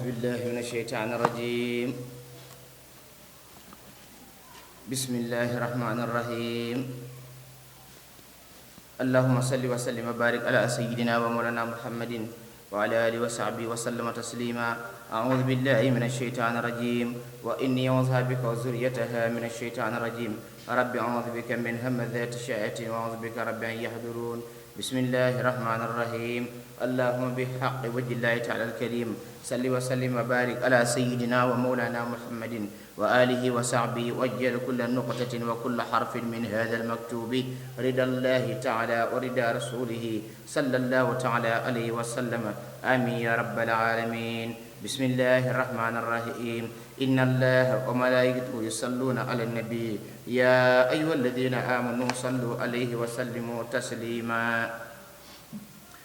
أعوذ بالله من الشيطان الرجيم. بسم الله الرحمن الرحيم. اللهم صل وسلم وبارك على سيدنا ومولانا محمد وعلى آله وصحبه وسلم تسليما. أعوذ بالله من الشيطان الرجيم وإني أعوذ بك وذريتها من الشيطان الرجيم. رب أعوذ بك من همزات الشياطين وأعوذ بك رب أن يحضرون. بسم الله الرحمن الرحيم. اللهم بحق وجه الله تعالى الكريم صل وسلم وبارك على سيدنا ومولانا محمد وآله وصحبه وجل كل نقطة وكل حرف من هذا المكتوب رضا الله تعالى ورضا رسوله صلى الله تعالى عليه وسلم. آمين يا رب العالمين. بسم الله الرحمن الرحيم. إن الله وملائكته يصلون على النبي يا أيها الذين آمنوا صلوا عليه وسلموا تسليما.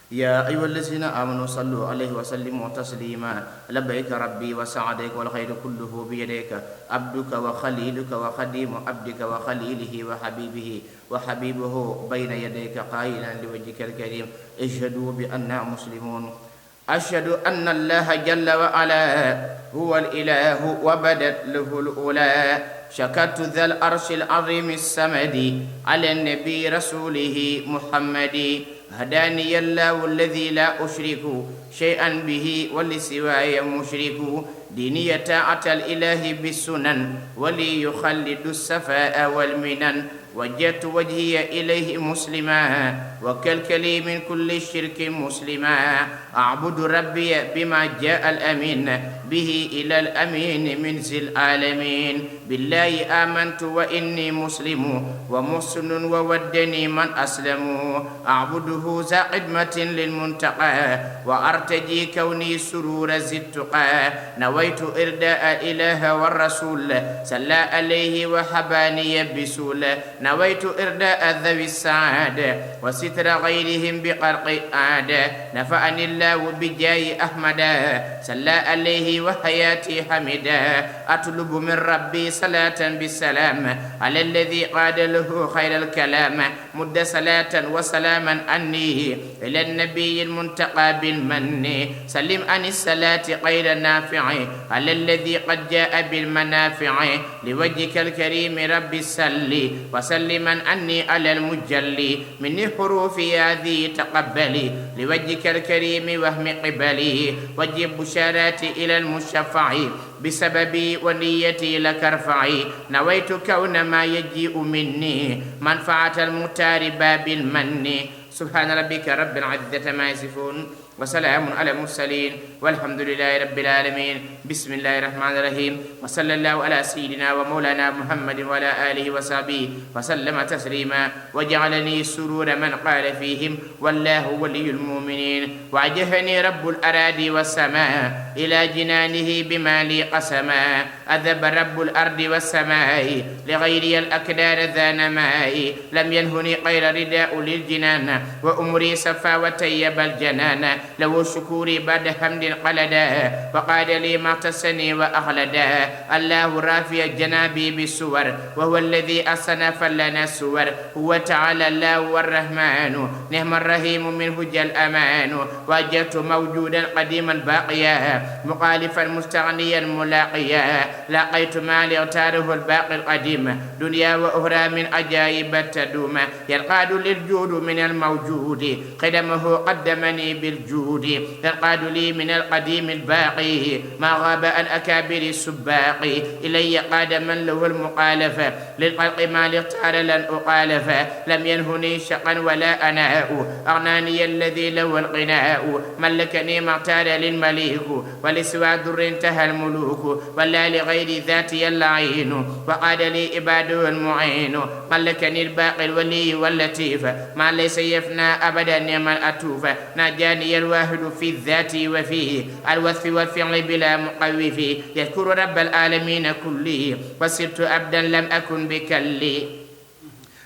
يا أيها الذين آمنوا صلوا عليه وسلموا تسليما. لبيك ربي وسعديك والخير كله بيديك عبدك وخليلك وخديم عبدك وخليله وحبيبه بين يديك قائلا لوجهك الكريم اشهدوا بأننا مسلمون. أشهد أن الله جل وعلا هو الإله وبدت له الأولى. شكرت ذا الأرش العظيم السمد على النبي رسوله محمد. هداني الله الذي لا أشرك شيئا به ولسواي مشرك. ديني طاعة الإله بالسنن ولي يخلد السفاء والمنن. وجهت وجهي إليه مسلما وكلكلي من كل شرك مسلما. أعبد ربي بما جاء الأمين به إلى الأمين من ذي العالمين. بالله آمنت وإني مسلم ومحسن وودني من أسلم. أعبده ذا خدمة للمنتقى وأرتجي كوني سرور ذي التقى. نويت إرداء الإله والرسول صلى عليه وحباني بسول. نويت إرداء ذوي السعادة وستر غيرهم بقرق عادة. نفعني الله بجاه أحمد صلى عليه وحياتي حمدا. أطلب من ربي صلاة بالسلام على الذي قاد له خير الكلام. مد صلاة وسلاما عني إلى النبي المنتقى بالمن. سلم عن الصلاة غير النافع على الذي قد جاء بالمنافع. لوجهك الكريم ربي صلي وسلما عني على المجلي. مني حروفي هذه تقبلي لوجهك الكريم وهم قبلي. وجب بشاراتي إلى المشفع بسببي ونيتي لك ارفعي. نويت كون ما يجيء مني منفعة المختار باب المن. سبحان ربك رب العزة ما يصفون وسلام على المرسلين والحمد لله رب العالمين. بسم الله الرحمن الرحيم. وصلى الله على سيدنا ومولانا محمد وعلى آله وصحبه وسلم تسليما. وجعلني سرور من قال فيهم والله ولي المؤمنين. وعجهني رب الأراضي والسماء إلى جنانه بما لي قسما. أذب رب الأرض والسماء لغيري الأكدار ذا نماء. لم ينهني غير رداء للجنان وأمري صفا وتيب الجنان. لو شكوري بعد حمد قلدا وقاد لي ما اغتسني وأخلدا. الله رافع جنابي بالسور وهو الذي أحسن فلنا السور. هو تعالى الله والرحمن نعم الرحيم منه جل أمان. وجدت موجودا قديما باقيا مخالفا مستغنيا ملاقيا. لقيت ما لاغتاره الباقي القديم دنيا وأخرى من عجائب التدوم. ينقاد للجود من الموجود قدمه قدمني بالجود. ينقاد لي من القديم الباقي ما غاب عن أكابر السباق. إلي قاد من له المقالفة للخلق ما لاختار لن أقالف. لم ينهني شقا ولا أناء أغناني الذي له الغناء. ملكني ما اختار للمليك ولسوى در انتهى الملوك. ولا لغير ذاتي اللعين وقاد لي عباده المعين. ملكني الباقي الولي واللطيف ما ليس يفنى أبدا نعم الأتوف. ناجاني الواحد في الذات وفيه الوصف والفعل بلا مقوف. يذكر رب العالمين كله وصرت أبدا لم أكن بكلي.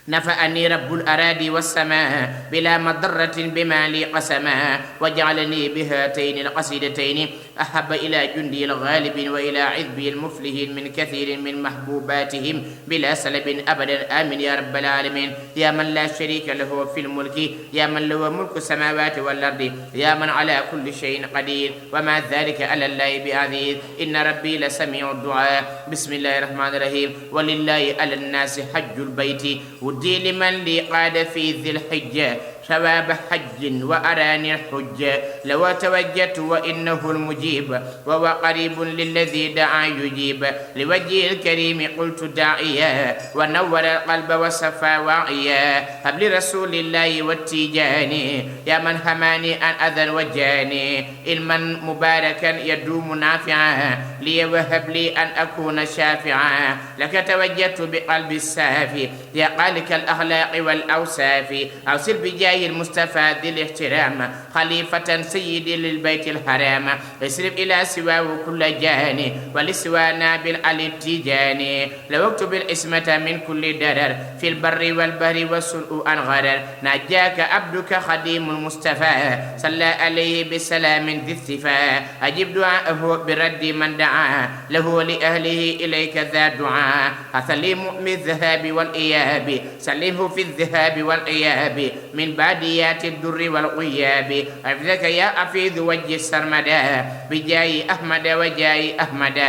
نفعني رب الأراضي والسماء بلا مضرة بما لي قسما وجعلني بهاتين القصيدتين أحب إلى جندي الغالب وإلى عذبي المفلحين من كثير من محبوباتهم بلا سلب أبدا آمين يا رب العالمين. يا من لا شريك له في الملك، يا من له ملك السماوات والأرض، يا من على كل شيء قدير وما ذلك على الله بعزيز. إن ربي لسميع الدعاء. بسم الله الرحمن الرحيم. ولله على الناس حج البيت ودي لمن لي قاد في ذي الحجة ثواب حج وأراني الحج لو توجهت وإنه المجيب وهو قريب للذي دعا يجيب لوجه الكريم قلت داعيا ونور القلب وصفى واعيا هب لرسول الله والتيجاني يا من هماني أن أذن وجاني علما مباركا يدوم نافعا لي وهب لي أن أكون شافعا لك توجهت بقلب السافي يا قالك الأخلاق والأوصاف أوصل بجاه المصطفى ذي الاحترام خليفة سيدي للبيت الحرام اصرف إلى سواه كل جاني ولسوانا بالعلي التيجاني لو اكتب الاسمة من كل درر في البر والبحر والسوء عن غرر نجاك عبدك خديم المصطفى صلى عليه بسلام ذي الثفاء أجب دعاءه برد من دعا له لأهله إليك ذا دعاء أسلم من الذهاب والإياب سلمه في الذهاب والإياب من باديات الدر والغياب أفذك يا أفيذ وجه السرمدا بجاي أحمد وجاي أحمد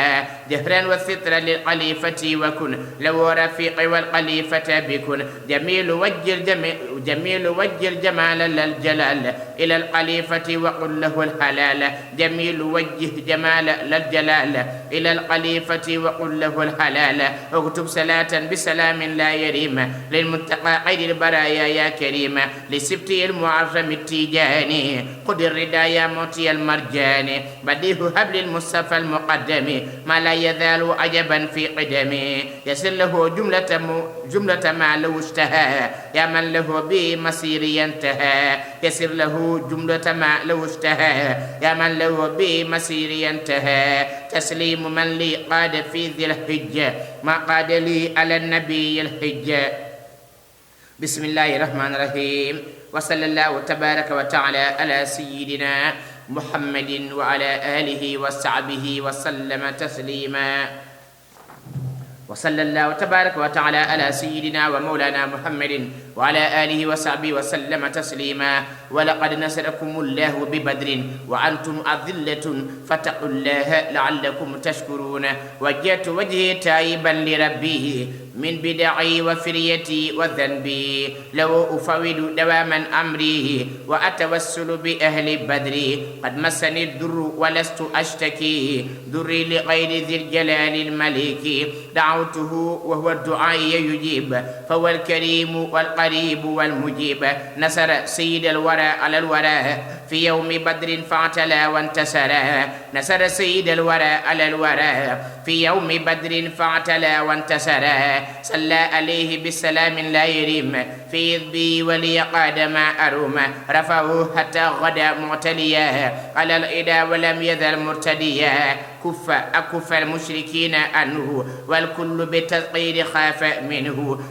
جهرا والستر للخليفة وكن لو رفيق والخليفة بكن جميل وجه الجمال للجلال إلى الخليفة وقل له الحلال جميل وجه جمال للجلال إلى الخليفة وقل له الحلال اكتب صلاة بسلام لا يريم للمتقى خير البرايا يا كريم لسبتي المعظم التيجاني خذ الرداء يا موتي المرجاني بديه هبل المصطفى المقدم ما لا يزال عجبا في قدمي يسر له جملة ما لو اشتهى يا من له به مسير ينتهى يسر له جملة ما لو اشتهى يا من له به مسير ينتهى تسليم من لي قاد في ذي الحجة ما قاد لي على النبي الحجة. بسم الله الرحمن الرحيم. وصلى الله تبارك وتعالى على سيدنا محمد وعلى آله وصحبه وسلم تسليما. وصلى الله تبارك وتعالى على سيدنا ومولانا محمد وعلى آله وصحبه وسلم تسليما. ولقد نصركم الله ببدر وأنتم أذلة فاتقوا الله لعلكم تشكرون. وجهت وجهي تائبا لربي من بدعي وفريتي وذنبي لو أفوض دواما أمري وأتوسل بأهل بدري قد مسني الضر ولست أشتكي ضري لغير ذي الجلال الملك دعوته وهو الدعاء يجيب فهو الكريم والقريب والمجيب. نصر سيد الورى على الورى في يوم بدر فاعتلى وانتصر. نصر سيد الورى على الورى في يوم بدر فاعتلى وانتصر. صلى عليه بالسلام لا يريم في ذبي ولي قاد ما أروم رفعه حتى غدا معتليا على الإدا ولم يزل مرتديا أكف المشركين عنه والكل بالتذقير خاف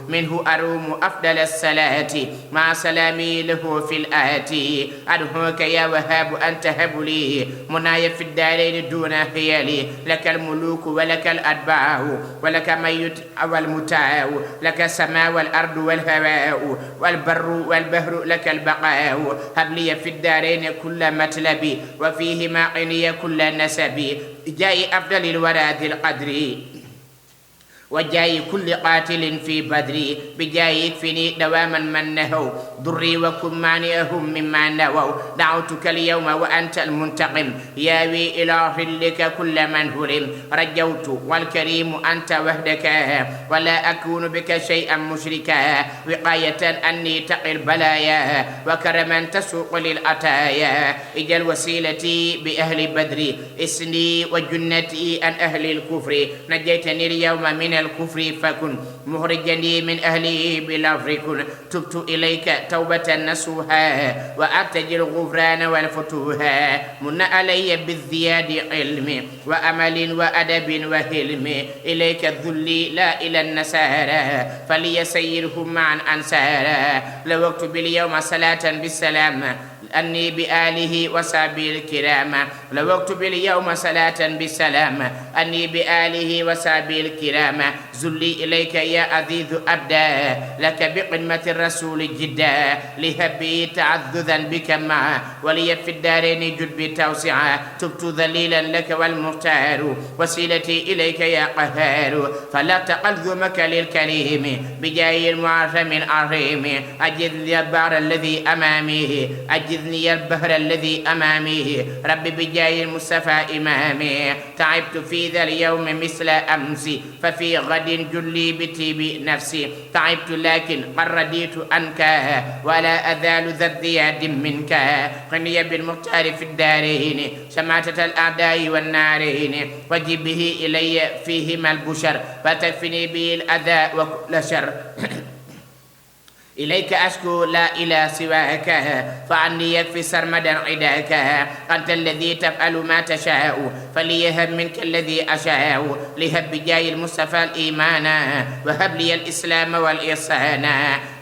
منه أروم أفضل الصلاة مع سلامي له في الآتي أدعوك يا وهاب أن تهب لي مناي في الدارين دون حيالي لك الملوك ولك الأتباع ولك ميت والمتاع لك السماء والأرض والهواء والبر والبحر لك البقاء هب لي في الدارين كل مطلبي وفيهما عيني كل نسبي جاي أفضل الورى ذي القدر وجاي كل قاتل في بدري بجاي يكفني دواما من نهوا ضري وكن مانعهم مما نووا دعوتك اليوم وأنت المنتقم ياوي إلى ظلك كل من هرم رجوت والكريم أنت وحدك ولا أكون بك شيئا مشركا وقاية أني تقي البلايا وكرما تسوق للعطايا اجل وسيلتي بأهل بدري اسني وجنتي عن أهل الكفر نجيتني اليوم من الكفر فكن مخرجني من أهلي بالعفو كن تبت إليك توبة نصوحا وأرتجي الغفران والفتوحا من علي بالزياد علم وأمل وأدب وهلم إليك الذل لا إلى النسارى فليسيرهم معا أنسارا لو اكتب اليوم صلاة بالسلام أني بآله وصحبه الكرام لو اكتب اليوم صلاة بالسلام أني بآله وصحبه الكرام ذلي إليك يا عزيز أبدا لك بقمة الرسول جدا لهبي تعذذا بك معه ولي في الدارين جد بتوسعا تبت ذليلا لك والمختار وسيلتي إليك يا قهار فلا تقلزمك للكريم بجاه المعظم العظيم أجد البحر الذي أمامي أجدني البحر الذي أمامي ربي بجاه المصطفى إمامي تعبت في ذا اليوم مثل أمسي ففي غد جلي بتيب نفسي تعبت لكن قد رديت عنك ولا أزال ذا ازدياد منك غني بالمختار في الدارين شماتة الأعداء والنارين وجب به إلي فيهما البشر فتكفني به الأذى وكل شر إليك أشكو لا إلى سواك فعني يكفي سرمدا عداك أنت الذي تفعل ما تشاء فليهب منك الذي أشاء لهب بجاه المصطفى الإيمان وهب لي الإسلام والإحسان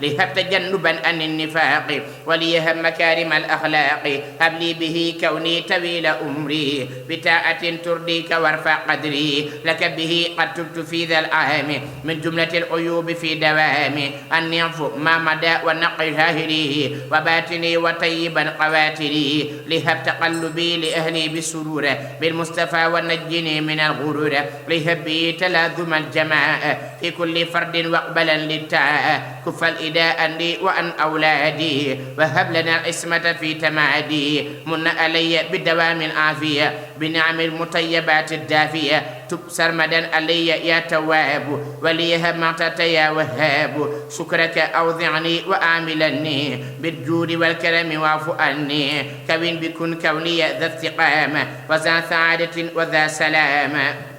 لهب تجنبا عن النفاق وليهب مكارم الأخلاق هب لي به كوني طويل أمري بطاعة ترضيك وارفع قدري لك به قد تبت في ذا العام من جملة العيوب في دوام أن يعفو ما مدى ونقي ظاهري وباطني وطيبا قواتلي لهب تقلبي لأهلي بالسرور بالمصطفى ونجني من الغرور لهب بي تلاذم الجماعة في كل فرد واقبلا للتاء كف الإداء لي وأن أولادي وهب لنا العصمة في تمادي من علي بدوام العافية بنعم المطيبات الدافية تبصر مدى علي يا تواب وليهب معتت يا وهاب شكرك أوضعني وأعملني بالجود والكرم واعف عني كون بكن كوني ذا استقامة وذا سعادة وذا سلامة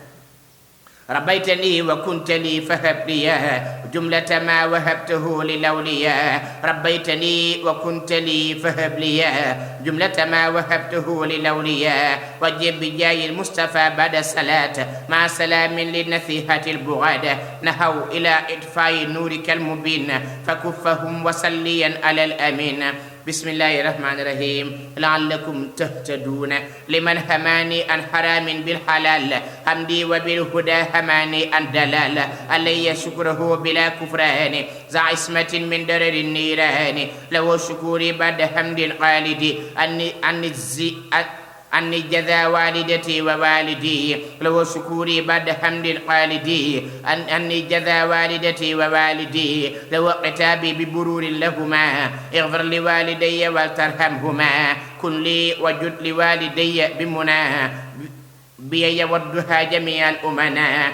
ربيتني وكنت لي فهب لي جملة ما وهبته للأولياء ربيتني وكنت لي فهب لي جملة ما وهبته للأولياء وجب بجاه المصطفى بعد الصلاة مع سلام للنصيحة البغاة نهوا إلى إطفاء نورك المبين فكفهم وصليا على الأمين بسم الله الرحمن الرحيم لعلكم تهتدون لمن هماني عن حرام بالحلال حمدي وبالهدى هماني عن دلال علي شكره بلا كفران ذا عصمة من درر النيران لو شكوري بعد حمد خالدي أني جزا والدتي ووالدي لو شكوري بعد حمد خالدي أني جزا والدتي ووالدي لو عتابي ببرور لهما اغفر لوالدي ولترحمهما كن لي وجد لوالدي بمناه بي يودها جميع الأمناء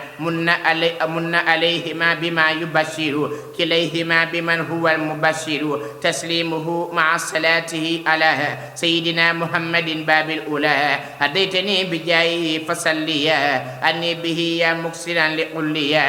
من عليهما بما يبشر كليهما بمن هو المبشر تسليمه مع صلاته على سيدنا محمد باب الأولى هديتني بجايه فصليا أني به يا مكسرا لقليا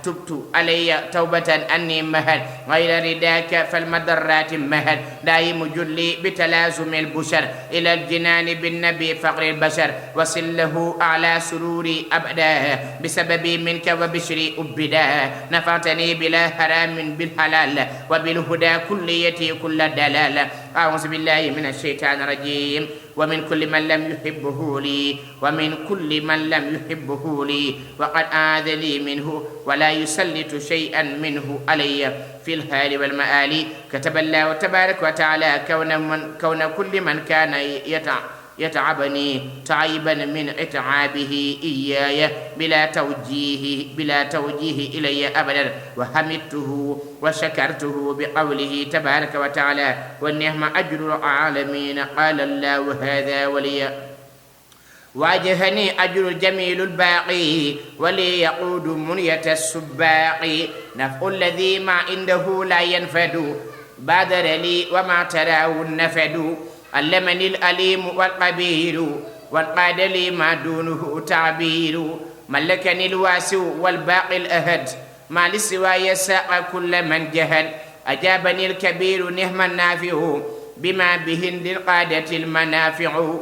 تبت علي توبة أني مهد غير رداك فالمضرات مهد دائم جلي بتلازم البشر إلى الجنان بالنبي فقر البشر وصل له أعلى سروري أبدا بسببي منك وبشري أبدا نفعتني بلا حرام بالحلال وبالهدى كليتي كل دلال أعوذ بالله من الشيطان الرجيم ومن كل من لم يحبه لي ومن كل من لم يحبه لي وقد آذ لي منه ولا يسلط شيئا منه علي في الحال والمآل كتب الله تبارك وتعالى كون كل من كان يتعبني تعيبا من اتعابه إياي بلا توجيه إلي أبدا وحمدته وشكرته بقوله تبارك وتعالى والنعم أجر العالمين قال الله هذا ولي واجهني أجر الجميل الباقي ولي يقود منية السباق نفع الذي ما عنده لا ينفد بادر لي وما تراه النفد علمني الأليم والقبير وانقاد لي ما دونه تعبير ملكني الواسع والباقي الأهد ما لسواي ساق كل من جهد أجابني الكبير نعم النافع بما به للقادة المنافع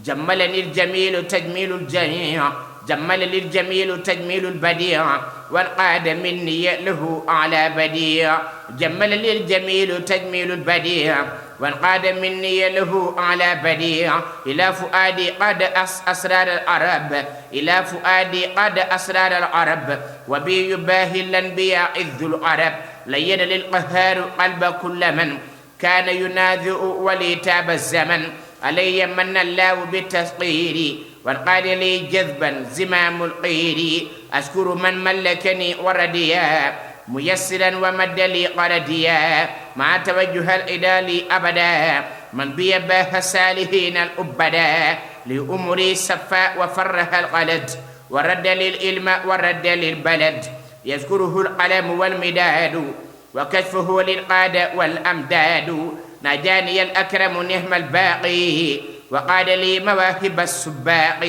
جملني الجميل تجميل الجميع جملني الجميل تجميل البديع وانقاد مني له أعلى بديع جملني الجميل تجميل البديع وانقاد مني له أعلى بديع إلى فؤادي قد أسرار العرب إلى فؤادي قد أسرار العرب وبي يباهي الأنبياء إذ العرب لين للقهار قلب كل من كان يناذئ وليتاب الزمن علي من الله بالتسقير وانقاد لي جذبا زمام القير أشكر من ملكني ورديا ميسرا ومد لي قرديا مع توجه الإدال أبدا من بيباه السالهين الأبدا لأمري صفاء وفرها القلد ورد للإلم ورد للبلد يذكره القلم والمداد وكشفه للقاد والأمداد نجاني الأكرم نعم الباقي وقاد لي مواهب السباق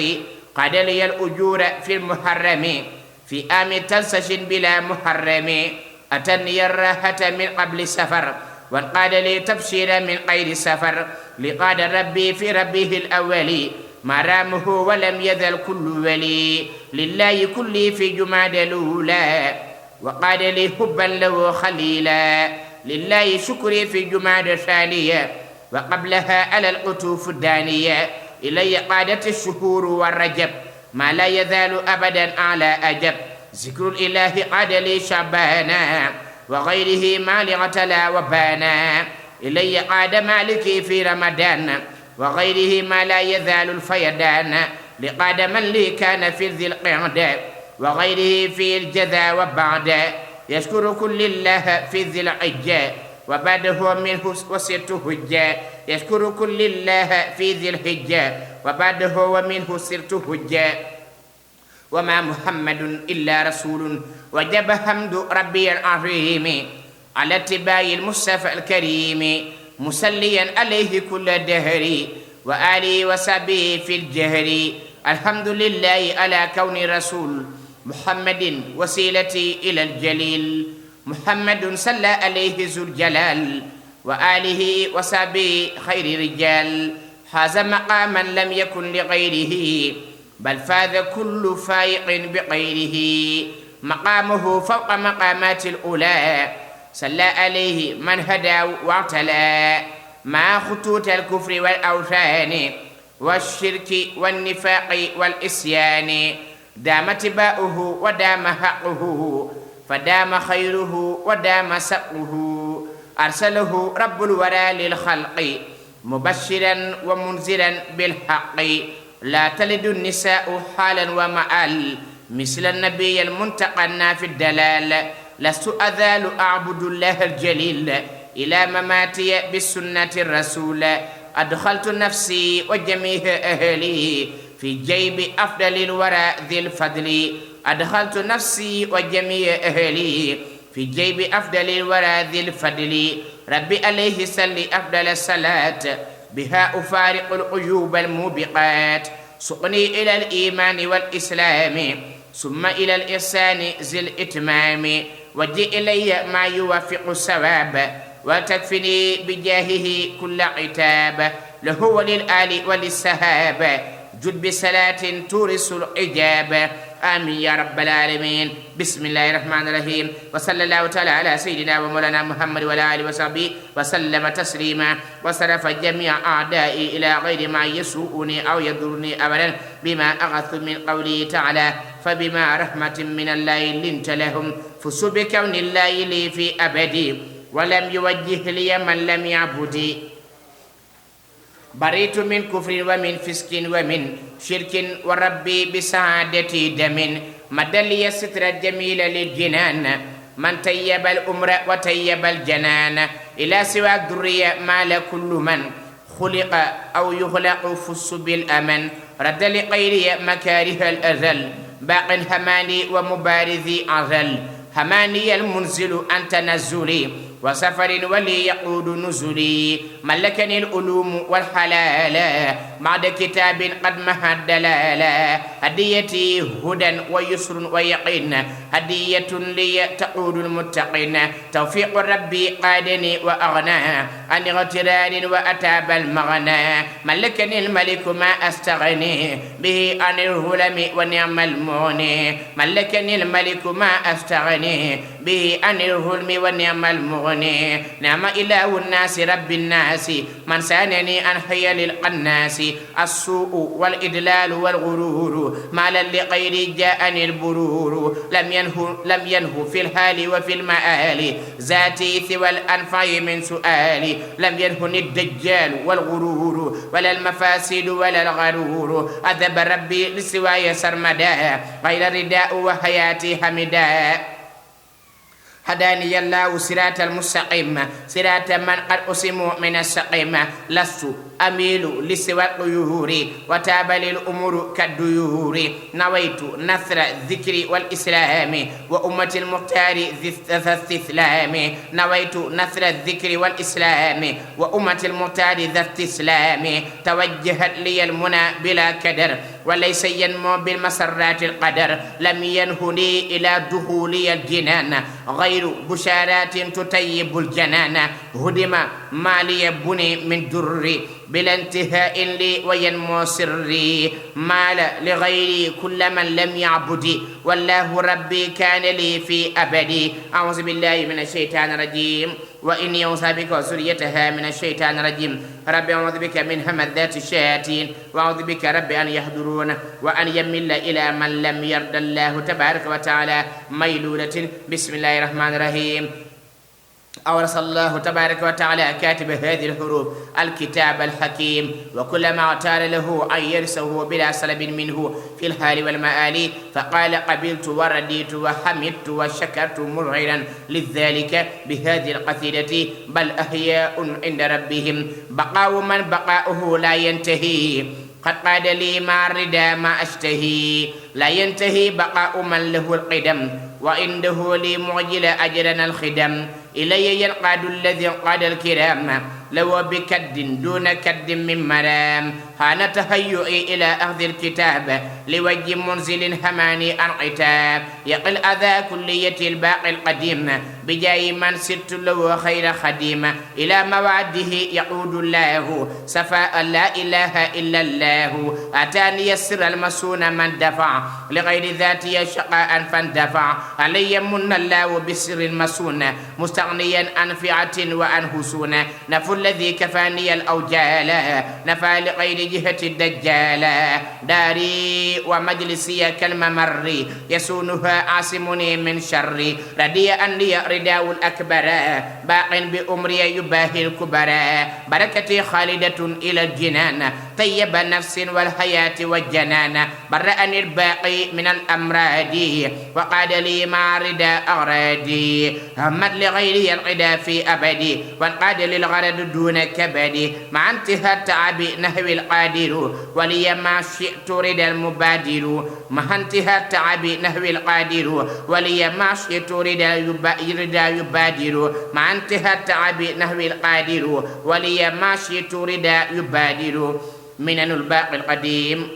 قاد لي الأجور في المحرم في آم تلسش بلا محرم أتني الراحة من قبل سفر وانقاد لي تبشير من غير سفر لقاد ربي في ربه الأول ما رامه ولم يذل كل ولي لله كلي في جماد الأولى وقاد لي حبا له خليلا لله شكري في جماد ثانية وقبلها على القطوف الدانية إلي قادت الشهور والرجب ما لا يزال أبدا أعلى أجب ذكر الإله قاد لي شعبانا وغيره ما لغتلا وبانا إلي قاد مالكي في رمضان وغيره ما لا يزال الفيدان لقاد من لي كان في ذي القعدة وغيره في الجذا وبعد يشكر كل الله في ذي الحجة وبعده منه وسرت هجة يشكر كل الله في ذي الحجة وبعده ومنه سرت هجة وما محمد إلا رسول وجب حمد ربي العظيم على اتباع المصطفى الكريم مسليا عليه كل دهر وآله وصحبه في الجهر الحمد لله على كون رسول محمد وسيلتي إلى الجليل محمد صلى عليه ذو الجلال وآله وصحبه خير رجال حاز مقاما لم يكن لغيره بل فاز كل فائق بغيره مقامه فوق مقامات الأولى صلى عليه من هدى واعتلى مع خطوط الكفر والأوثان والشرك والنفاق والإسيان دام اتباعه ودام حقه فدام خيره ودام سقه أرسله رب الورى للخلق مبشرا ومنذرا بالحق لا تلد النساء حالا ومآل مثل النبي المنتقى في الدلال لست أزال أعبد الله الجليل إلى مماتي بالسنة الرسول أدخلت نفسي وجميع أهلي في جيب أفضل الورى ذي الفضل أدخلت نفسي وجميع أهلي في جيب أفضل الورى ذي الفضل ربي عليه صل أفضل الصلاة بها أفارق العيوب الموبقات سقني إلى الإيمان والإسلام ثم إلى الإحسان ذي الإتمام وجئ إلي ما يوافق الصواب وتكفني بجاهه كل عتاب له وللآل وللسهاب جد بصلاة تورث الإجابة آمين يا رب العالمين. بسم الله الرحمن الرحيم وصلى الله تعالى على سيدنا ومولانا محمد وعلى آله وصحبه وسلم تسليما وصرف جميع أعدائي إلى غير ما يسوءني أو يضرني أبدا بما أغث من قوله تعالى فبما رحمة من الله لنت لهم فسبكون الله لي في أبدي ولم يوجه لي من لم يعبدي بريت من كفر ومن فسق ومن شرك وربي بسعادتي دم مد لي الستر الجميل للجنان من طيب الأمر وطيب الجنان إلى سوى الذرية مال كل من خلق أو يخلق فس بالأمن رد لغيري مكاره الأزل باق هماني ومبارزي أزل هماني المنزل عن تنزلي وسفر ولي يقود نزلي ملكني العلوم والحلال بعد كتاب قد مهد دلالا هديتي هدى ويسر ويقين هدية لي تقود المتقين توفيق ربي قادني وأغنى عن اغترار وأتاب المغنى ملكني الملك ما أستغني به عن الهلم ونعم المغني ملكني الملك ما أستغني به عن الهلم ونعم المغني نعم إله الناس رب الناس من سانني عن حيل القناس السوء والإدلال والغرور مالا لغيري جاءني البرور لم ينه في الحال وفي المآل ذاتي ثوى الأنفع من سؤالي لم ينهني الدجال والغرور ولا المفاسد ولا الغرور أذب ربي لسواي سرمدا غير رداء وحياتي حمدا هداني الله صراط المستقيم صراط من قد أسموا من السقيم لست أميل لسوى الطيور وتاب للأمور كالديور نويت نثر الذكر والإسلام وأمة المختار ذي استسلام نويت نثر الذكر والإسلام وأمة المختار ذا استسلام توجهت لي المنى بلا كدر وليس ينمو بالمسرات القدر لم ينهني إلى دخولي الجنان غير بشارات تطيب الجنان هدم ما لي بني من دري بلا انتهاء لي وينمو سري مال لغيري كل من لم يعبدي والله ربي كان لي في أبدي أعوذ بالله من الشيطان الرجيم وإني أوصى بك وذريتها من الشيطان الرجيم رب أعوذ بك من همزات الشياطين وأعوذ بك رب أن يحضرون وأن يمل إلى من لم يرد الله تبارك وتعالى ميلولة بسم الله الرحمن الرحيم أورث الله تبارك وتعالى كاتب هذه الحروف الكتاب الحكيم وكلما اعتار له أن يرثه بلا سلب منه في الحال والمآل فقال قبلت ورديت وحمدت وشكرت مرعلا لذلك بهذه القصيدة بل أحياء عند ربهم بقاء من بقاؤه لا ينتهي قد قاد لي ما الردى ما أشتهي لا ينتهي بقاء من له القدم وعنده لي معجل أجرنا الخدم إلي ينقاد الذي انقاد الكرام لو بكد دون كد من مرام هان تهيئي إلى أخذ الكتاب لوجه منزل هماني عن عتاب يقل أذى كلية الباقي القديم بجاي من ست له خير خديم إلى موعده يقود الله صفاء لا إله إلا الله أتاني السر المسون من دفع لغير ذاتي شقاء فاندفع علي من الله بسر المسون مستغنيا عن فعة وعن حسون نفو الذي كفاني الأوجال نفى لغير جهة الدجال داري ومجلسي كالممر يسونها عاصمني من شر ردي أني رداء الأكبر باق بأمري يباهي الكبر بركتي خالدة إلى الجنان طيب نفس والحياة والجنان برأني الباقي من الأمراض وقاد لي ما رداء أغرادي همت لغيري العدا في أبدي وانقاد للغرد دون كبدي مع انتهى التعب نحو القادر ولي ما شئت ردا المبادر مع انتهى التعب نحو القادر ولي ما شئت ردا يبادر مع انتهى التعب نحو القادر ولي ما شئت ردا يبادر منن الباقي القديم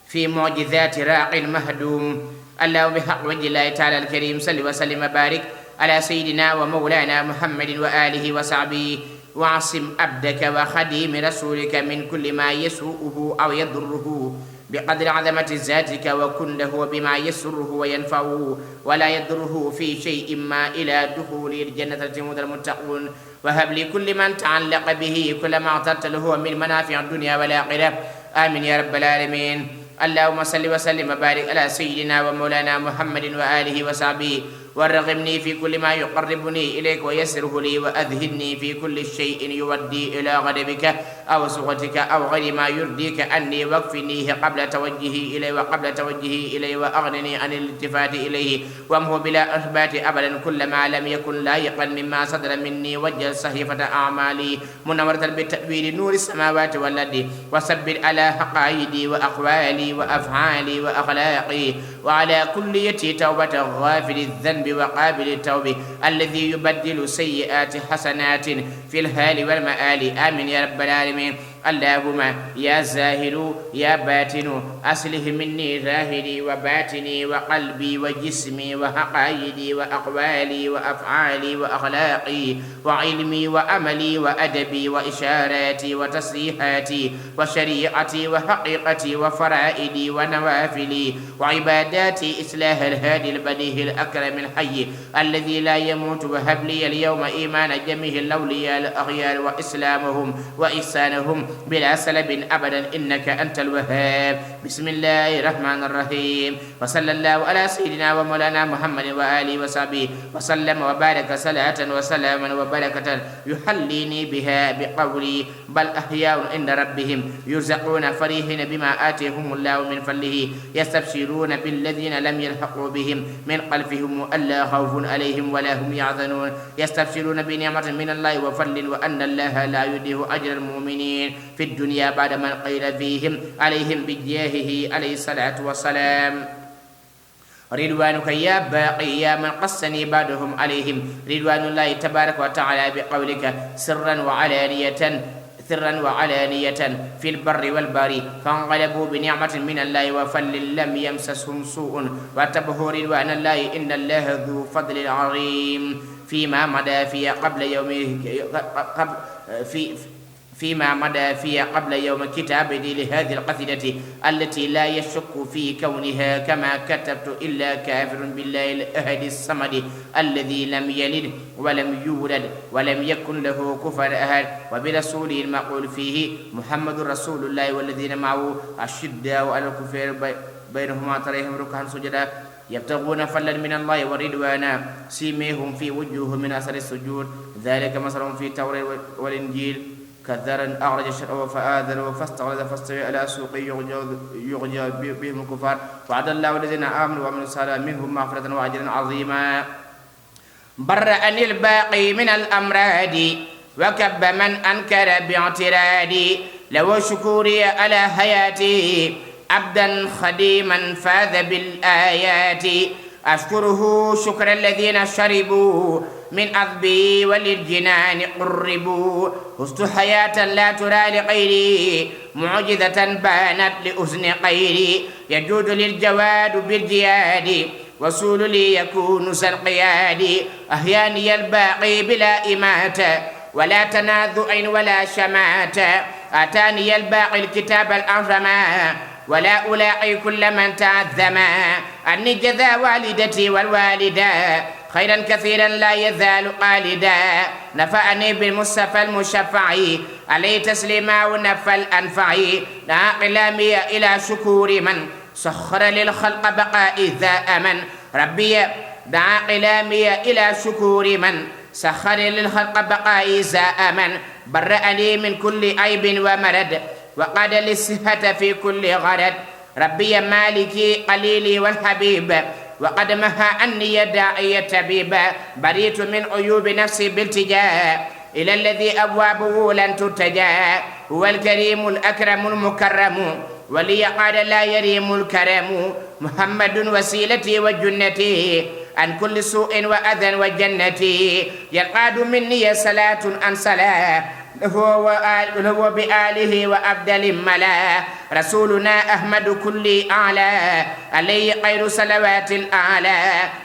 في معجزات راق المهدوم الله بحق وجه الله تعالى الكريم صل وسلم وبارك على سيدنا ومولانا محمد وآله وصحبه وعصم عبدك وخديم رسولك من كل ما يسوءه أو يضره بقدر عظمة ذاتك وكن له بما يسره وينفعه ولا يضره في شيء ما إلى دخول الجنة التي المتقون وهب لكل من تعلق به كل ما اعتدت له من منافع الدنيا والآخرة آمين يا رب العالمين. اللهم صل وسلم وبارك على سيدنا ومولانا محمد وآله وصحبه وارغمني في كل ما يقربني إليك ويسره لي وأذهلني في كل شيء يودي إلى غضبك أو سخطك أو غير ما يرضيك عني واكفنيه قبل توجهي إليه وقبل توجهي إليه وأغنني عن الالتفات إليه وامه بلا إثبات أبدا كل ما لم يكن لايقا مما صدر مني وجه صحيفة أعمالي منورة بالتأويل نور السماوات والأرض وثبت على حقائدي وأقوالي وأفعالي وأخلاقي وعلى كليتي توبة غافل الذنب الذنب وقابل التوب الذي يبدل سيئات حسنات في الحال والمآل آمين يا رب العالمين. اللهم يا زاهر يا باتن أصلح مني ظاهري وباطني وقلبي وجسمي وعقائدي وأقوالي وأفعالي وأخلاقي وعلمي وأملي وأدبي وإشاراتي وتصريحاتي وشريعتي وحقيقتي وفرائدي ونوافلي وعباداتي إصلاح الهادي البديع الأكرم الحي الذي لا يموت. وهب لي اليوم إيمان جميع الأولياء الأخيار وإسلامهم وإحسانهم بلا سلب أبدا إنك أنت الوهاب. بسم الله الرحمن الرحيم. وصلى الله على سيدنا ومولانا محمد وآله وصحبه وسلم وبارك صلاة وسلاما وبركة يحليني بها بقولي بل أحياء عند ربهم يرزقون فرحين بما آتيهم الله من فضله يستبشرون بالذين لم يلحقوا بهم من خلفهم ألا خوف عليهم ولا هم يحزنون يستبشرون بنعمة من الله وفضل وأن الله لا يضيع أجر المؤمنين في الدنيا بعد من قيل فيهم عليهم بجاهه عليه الصلاة والسلام. رضوانك يا باقي يا من قصني بعدهم عليهم رضوان الله تبارك وتعالى بقولك سرا وعلانية في البر والبر فانقلبوا بنعمة من الله وفضل لم يمسسهم سوء واتبعوا رضوان الله إن الله ذو فضل عظيم. فيما مدى في قبل يوم كتابتي لهذه القصيدة التي لا يشك في كونها كما كتبت إلا كافر بالله الأحد الصمد الذي لم يلد ولم يولد ولم يكن له كفوا أحد وبرسوله المقول فيه محمد رسول الله والذين معه أشداء على الكفار بينهما تريهم ركعا سجدا يبتغون فضلا من الله ورضوانا سيميهم في وجوههم من أثر السجود ذلك مثلهم في التوراة والإنجيل كذرا أخرج شرعه فآذره فاستغلظ فاستوى على سوقه يغجى بهم الكفار وعد الله الذين آمنوا وعملوا الصالحات منهم مغفرة وأجرا عظيما. برأني الباقي من الأمراض وكب من أنكر باعترادي لو شكوري على حياتي عبدا خديما فاز بالآيات أشكره شكر الذين شربوا من أذبي وللجنان قربوا هزت حياة لا ترى لغيري معجزة بانت لأذن غيري يجود للجواد بالجياد وصول لي يكون سالقياد أحياني الباقي بلا إماتة ولا تنازع ولا شماتة آتاني الباقي الكتاب الأعظما ولا ألاقي كل من تعذما أني جزا والدتي والوالدة خيرا كثيرا لا يزال قالدا نفعني بالمصطفى المشفع عليه تسليما ونفى الأنفع دعا قلامي إلى شكور من سخر للخلق بقاء ذا أمن ربي دعا قلامي إلى شكور من سخر للخلق بقاء ذا أمن برأني من كل عيب ومرض وقاد للصحة في كل غرض ربي مالكي قليلي والحبيب وقد مها عني داعي تبيبا بريت من عيوب نفسي بالتجاء إلى الذي أبوابه لن ترتجى هو الكريم الأكرم المكرم ولي قال لا يريم الكرم محمد وسيلتي وجنتي عن كل سوء وأذى وجنتي يقاد مني صلاة عن صلاة هو بآله وأبدل ملا رسولنا أحمد كل أعلى عليه خير صلوات الأعلى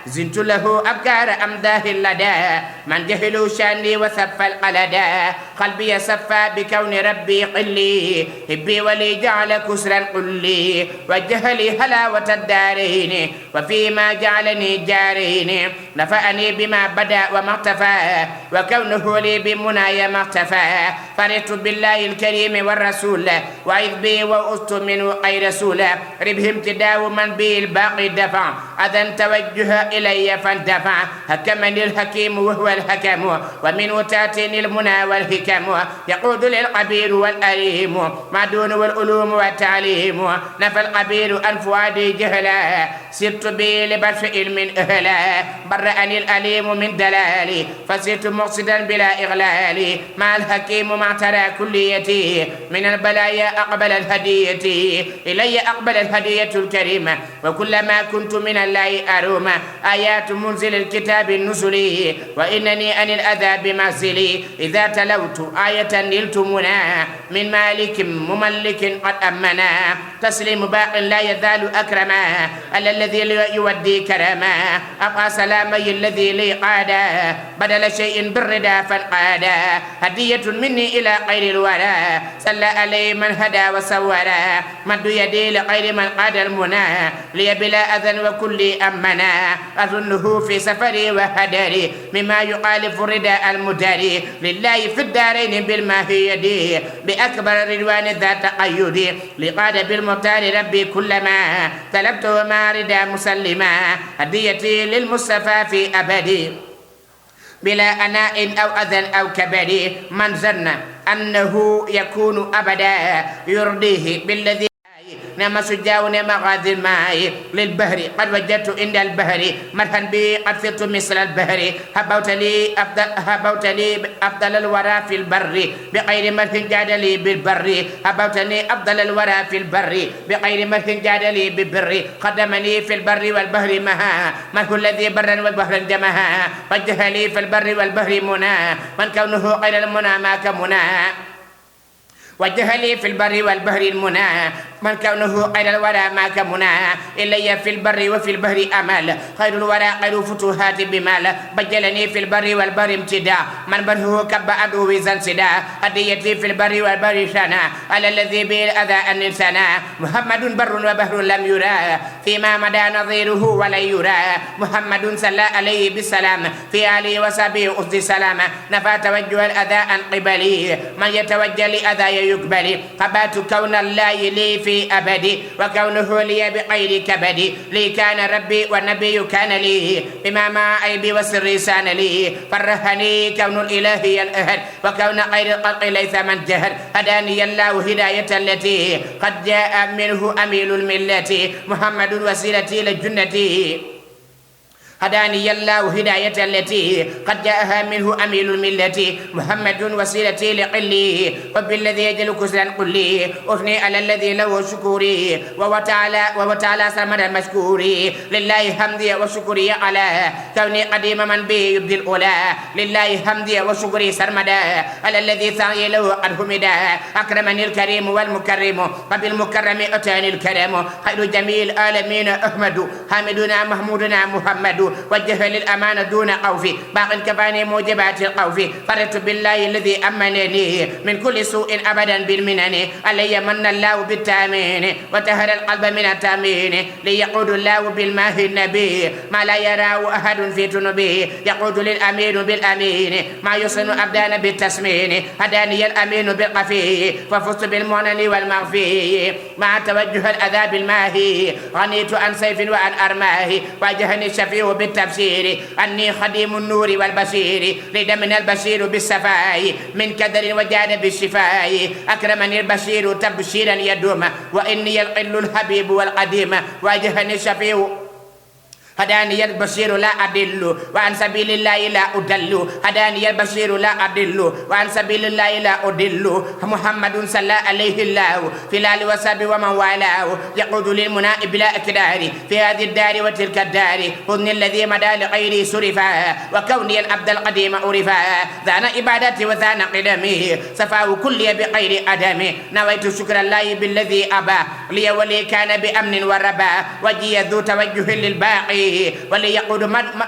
زنت له أبكار أمداه اللدى من جهلوا شاني وثف القلدا قلبي صفى بكون ربي قلي هبي ولي جعل كسرا قلي وجه لي هلاوة الدارين وفيما جعلني جارين نفعني بما بدا وما اختفى وكونه لي بمنايا ما اختفى فرحت بالله الكريم والرسول وإذ بي وأست منه أي رسول ربه امتداء من به الباقي دفع أذن توجه إلي فاندفع حكمني الحكيم وهو الحكم ومنه تأتيني المنى والحكم يقود للقبيل والأليم ما دون والعلوم والتعليم نفى القبيل عن فؤادي جهلا سرت به لبرف علم أهلا برأني الأليم من دلالي فسرت مقصدا بلا إغلال مع الحكيم مع ترى كليتي من البلايا أقبل الهدي هديتي إلي أقبل الهدية الكريمة وكلما كنت من الله أروم آيات منزل الكتاب النزلي وإنني عن الأذى بمنزلي إذا تلوت آية نلت منى من مالك مملك قد أمنا تسليم باق لا يزال أكرما على الذي يودي كرما أبقى سلامي الذي لي قادا بدل شيء بالردى فانقادا هدية مني إلى غير الورى صلى عليه من هدى وسورا مد يدي لغير من قاد المنى لي بلا أذى وكل أمنا أظنه في سفري وهدري مما يخالف رداء المداري لله في الدارين بالماهية بأكبر رضوان ذات قيودي لقاد بالمختار ربي كلما طلبت وما ردا مسلما هديتي للمصطفى في أبدي بلا أناء أو أذى أو كبد من ظن أنه يكون أبدا يرضيه بالذي نما سجاو نما غاذي الماء للبهر قد وجدت عند البهر مرحا بي قد صرت مثل البهر هبوت لي أفضل الورى في البر بغير مرح جاد لي بالبر هبوتني أفضل الورى في البر بغير مرح جاد لي بالبر قدمني في البر والبهر مها من هو الذي برا والبهر جمها وجه لي في البر والبهر منى من كونه غير المنى ما كمنى وجه لي في البر والبهر المنى من كونه خير الورى ما كمنى إلي في البر وفي البهر أمل خير الورى خير فتوحات بمال بجلني في البر والبر امتداء من بره كب عدو زنسدا هديتي في البر والبر سنا على الذي به الأذى أن سنا محمد بر وبهر لم يرى فيما مدى نظيره ولا يرى محمد صلى عليه بالسلام في آله وصحبه أسد السلام نفى توجه الأذى عن قبلي من يتوجه لأذى يقبل قبات كون الله لي في أبدي وكونه لي بغير كبدي لي كان ربي والنبي كان لي بما مع عيبي وسري سان لي فرحني كون الإله الأهد وكون غير الخلق ليس من جهد هداني الله هداية التي قد جاء منه أميل الملة محمد وسيلتي للجنة هداني الله هداية التي قد جاءها منه أميل الملة محمد وسيلتي لقلي وبالذي يجل كسلا قلي أثني على الذي له شكوري وتعالى سرمد المشكور لله حمدي وشكري على كوني قديم من به يبدي الأولى لله حمدي وشكري سرمدا على الذي ثاني له قد همدا أكرمني الكريم والمكرم وبالمكرم أتاني الكرم خير جميل العالمين أحمد حامدنا محمودنا محمد وجه للأمانة دون خوف باق كفاني موجبات الخوف فرت بالله الذي أمنني من كل سوء أبدا بالمنن علي من الله بالتامين وتهر القلب من التامين ليقود الله بالماه النبي ما لا يراه أحد في جنوبه يقود للأمين بالأمين ما يصن أبدان بالتسمين هداني الأمين بالقفي ففزت بالمعنن والمغفي مع توجه الأذى بالماهي غنيت عن سيف وعن أرماه واجهني الشفيع بالتفسير أني خديم النور والبصير لدمنا البشير بالصفاء من كدر وجاد بالشفاء أكرمني البشير تبشيرا يدوم وإني القل الحبيب والقديم واجهني الشفيع هداني البشير لا أدل وعن سبيل الله لا أدل هداني البشير لا أدل وعن سبيل الله لا أدل محمد صلى عليه الله في الآل وصحبه ومن والاه يقود للمنى بلا إكدار في هذه الدار وتلك الدار حزن الذي مدى لغيري سرفا وكوني العبد القديم عرفا ذان عبادتي وذان قدمي صفاه كلي بغير أدم نويت شكر الله بالذي أبى لي ولي كان بأمن وربا وجي ذو توجه للباقي وليقود